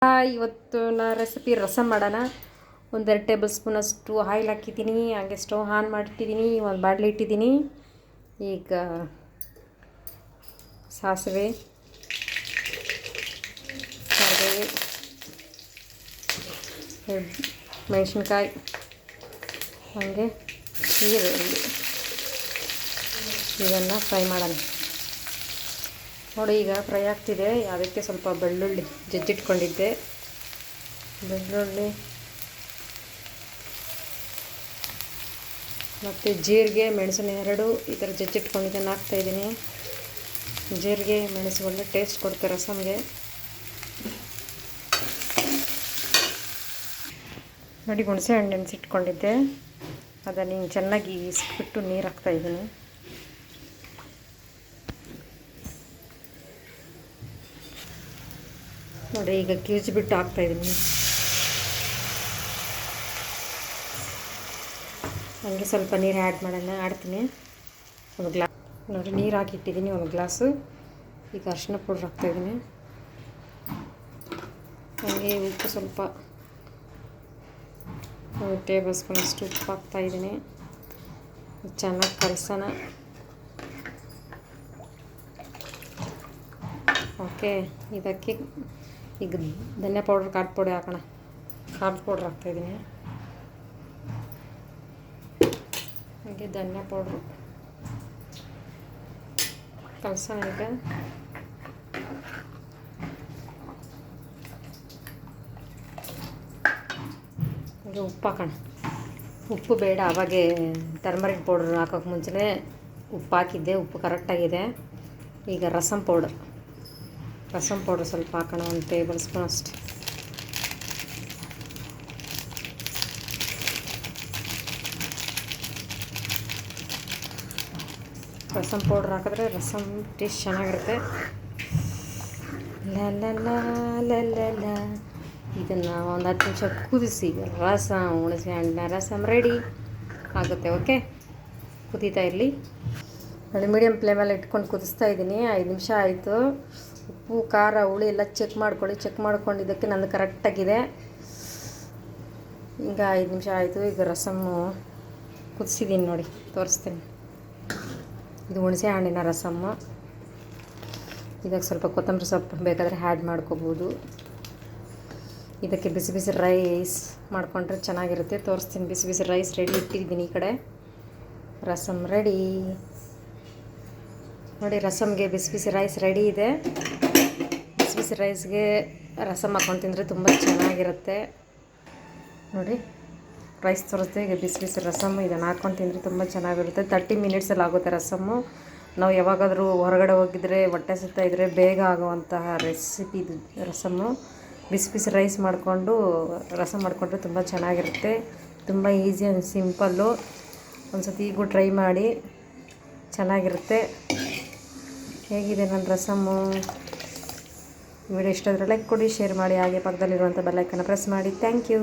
ಇವತ್ತು ರೆಸಿಪಿ ರಸಮ್ ಮಾಡೋಣ. 1-2 ಟೇಬಲ್ ಸ್ಪೂನಷ್ಟು ಆಯಿಲ್ ಹಾಕಿದ್ದೀನಿ. ಹಾಗೆ ಸ್ಟವ್ ಆನ್ ಮಾಡಿಟ್ಟಿದ್ದೀನಿ. ಒಂದು ಬಾಣಲೆ ಇಟ್ಟಿದ್ದೀನಿ. ಈಗ ಸಾಸಿವೆ, ಕರಿಬೇವು, ಮೆಣಸಿನ್ಕಾಯಿ, ಹಾಗೆ ಈರುಳ್ಳಿ ಇದನ್ನು ಫ್ರೈ ಮಾಡೋಣ. ನೋಡಿ, ಈಗ ಫ್ರೈ ಆಗ್ತಿದೆ. ಅದಕ್ಕೆ ಸ್ವಲ್ಪ ಬೆಳ್ಳುಳ್ಳಿ ಜಜ್ಜಿಟ್ಕೊಂಡಿದ್ದೆ. ಬೆಳ್ಳುಳ್ಳಿ ಮತ್ತು ಜೀರಿಗೆ, ಮೆಣಸನ್ನು ಎರಡು ಈ ಥರ ಜಜ್ಜಿಟ್ಕೊಂಡಿದ್ದನ್ನು ಹಾಕ್ತಾಯಿದ್ದೀನಿ. ಜೀರಿಗೆ ಮೆಣಸು ಒಳ್ಳೆ ಟೇಸ್ಟ್ ಕೊಡ್ತಾರೆ ರಸಮ್ಗೆ. ನೋಡಿ, ಹುಣಸೆ ಹಣ್ಣು ನೆನೆಸಿಟ್ಕೊಂಡಿದ್ದೆ. ಅದನ್ನು ಹಿಂಗೆ ಚೆನ್ನಾಗಿ ಇಸ್ಬಿಟ್ಟು ನೀರು ಹಾಕ್ತಾಯಿದ್ದೀನಿ. ನೋಡಿ, ಈಗ ಕಿವುಚಿಬಿಟ್ಟು ಹಾಕ್ತಾಯಿದ್ದೀನಿ. ಹಂಗೆ ಸ್ವಲ್ಪ ನೀರು ಆಡ್ತೀನಿ. ಒಂದು ಗ್ಲಾಸ್ ನೋಡಿ, ನೀರು ಹಾಕಿಟ್ಟಿದ್ದೀನಿ 1 ಗ್ಲಾಸು. ಈಗ ಅರಿಶಿನ ಪೌಡ್ರ್ ಹಾಕ್ತಾಯಿದ್ದೀನಿ. ಹಾಗೆ ಉಪ್ಪು ಸ್ವಲ್ಪ 1 ಟೇಬಲ್ ಸ್ಪೂನಷ್ಟು ಉಪ್ಪು ಹಾಕ್ತಾಯಿದ್ದೀನಿ. ಚೆನ್ನಾಗಿ ಕಲಸೋಣ. ಓಕೆ, ಇದಕ್ಕೆ ಈಗ ಧನಿಯಾ ಪೌಡ್ರ್, ಖಾರದ ಪುಡಿ ಹಾಕೋಣ. ಖಾರದ ಪೌಡ್ರ್ ಹಾಕ್ತಾಯಿದ್ದೀನಿ. ಹಾಗೆ ಧನಿಯಾ ಪೌಡ್ರು ಕಲಸೋಣ. ಈಗ ಹಾಗೆ ಉಪ್ಪು ಹಾಕೋಣ. ಉಪ್ಪು ಬೇಡ, ಅವಾಗೆ ಟರ್ಮರಿಕ್ ಪೌಡ್ರ್ ಹಾಕೋಕ್ಕೆ ಮುಂಚೆ ಉಪ್ಪು ಹಾಕಿದ್ದೆ. ಉಪ್ಪು ಕರೆಕ್ಟಾಗಿದೆ. ಈಗ ರಸಮ್ ಪೌಡ್ರ್ ಸ್ವಲ್ಪ ಹಾಕೋಣ. 1 ಟೇಬಲ್ ಸ್ಪೂನ್ ಅಷ್ಟು. ರಸಮ್ ಪೌಡ್ರ್ ಹಾಕಿದ್ರೆ ರಸಮ್ ಟೇಸ್ಟ್ ಚೆನ್ನಾಗಿರುತ್ತೆ. ಲ ಇದನ್ನು ಒಂದು 10 ನಿಮಿಷ ಕುದಿಸಿ ಹುಣಸೆ ಹಣ್ಣಿನ ರಸಮ್ ರೆಡಿ ಆಗುತ್ತೆ. ಓಕೆ, ಕುದೀತಾ ಇರಲಿ. ನೋಡಿ, ಮೀಡಿಯಮ್ ಫ್ಲೇಮಲ್ಲಿ ಇಟ್ಕೊಂಡು ಕುದಿಸ್ತಾ ಇದ್ದೀನಿ. 5 ನಿಮಿಷ ಆಯಿತು. ಉಪ್ಪು, ಖಾರ, ಹುಳಿ ಎಲ್ಲ ಚೆಕ್ ಮಾಡ್ಕೊಳ್ಳಿ. ಚೆಕ್ ಮಾಡ್ಕೊಂಡಿದ್ದಕ್ಕೆ ನಂದು ಕರೆಕ್ಟಾಗಿದೆ. ಈಗ 5 ನಿಮಿಷ ಆಯಿತು. ಈಗ ರಸಮ್ಮು ಕುದಿಸಿದ್ದೀನಿ. ನೋಡಿ, ತೋರಿಸ್ತೀನಿ. ಇದು ಹುಣಸೆ ಹಣ್ಣಿನ ರಸಮ್ಮು. ಇದಕ್ಕೆ ಸ್ವಲ್ಪ ಕೊತ್ತಂಬರಿ ಸೊಪ್ಪು ಬೇಕಾದರೆ ಆ್ಯಡ್ ಮಾಡ್ಕೋಬೋದು. ಇದಕ್ಕೆ ಬಿಸಿ ಬಿಸಿ ರೈಸ್ ಮಾಡಿಕೊಂಡ್ರೆ ಚೆನ್ನಾಗಿರುತ್ತೆ. ತೋರಿಸ್ತೀನಿ. ಬಿಸಿ ಬಿಸಿ ರೈಸ್ ರೆಡಿ ಇಟ್ಟಿದ್ದೀನಿ. ಈ ಕಡೆ ರಸಮ್ ರೆಡಿ. ನೋಡಿ, ರಸಮ್ಗೆ ಬಿಸಿ ಬಿಸಿ ರೈಸ್ ರೆಡಿ ಇದೆ. ಬಿಸಿ ಬಿಸಿ ರೈಸ್ಗೆ ರಸಮ್ ಹಾಕ್ಕೊಂಡು ತಿಂದರೆ ತುಂಬ ಚೆನ್ನಾಗಿರುತ್ತೆ. ನೋಡಿ, ರೈಸ್ ತೋರಿಸ್ದೆ. ಈಗ ಬಿಸಿ ಬಿಸಿ ರಸಮ್ಮು ಇದನ್ನು ಹಾಕ್ಕೊಂಡು ತಿಂದರೆ ತುಂಬ ಚೆನ್ನಾಗಿರುತ್ತೆ. 30 ಮಿನಿಟ್ಸಲ್ಲಿ ಆಗುತ್ತೆ ರಸಮ್ಮು. ನಾವು ಯಾವಾಗಾದರೂ ಹೊರಗಡೆ ಹೋಗಿದ್ರೆ, ಹೊಟ್ಟೆ ಸುತ್ತಾ ಇದ್ದರೆ ಬೇಗ ಆಗುವಂತಹ ರೆಸಿಪಿ ಇದು ರಸಮ್ಮು. ಬಿಸಿ ಬಿಸಿ ರೈಸ್ ಮಾಡಿಕೊಂಡು ರಸಮ್ ಮಾಡಿಕೊಂಡ್ರೆ ತುಂಬ ಚೆನ್ನಾಗಿರುತ್ತೆ. ತುಂಬ ಈಸಿ ಆ್ಯಂಡ್ ಸಿಂಪಲ್ಲು. ಒಂದು ಸತಿ ಈಗೂ ಟ್ರೈ ಮಾಡಿ, ಚೆನ್ನಾಗಿರುತ್ತೆ. ಹೇಗಿದೆ ನನ್ನ ರಸಮ್ಮು? ವಿಡಿಯೋ ಇಷ್ಟ ಆದರೆ ಲೈಕ್ ಕೊಡಿ, ಶೇರ್ ಮಾಡಿ. ಹಾಗೆ ಪಕ್ಕದಲ್ಲಿರುವಂಥ ಬೆಲ್ ಐಕನ್ನ ಪ್ರೆಸ್ ಮಾಡಿ. Thank you.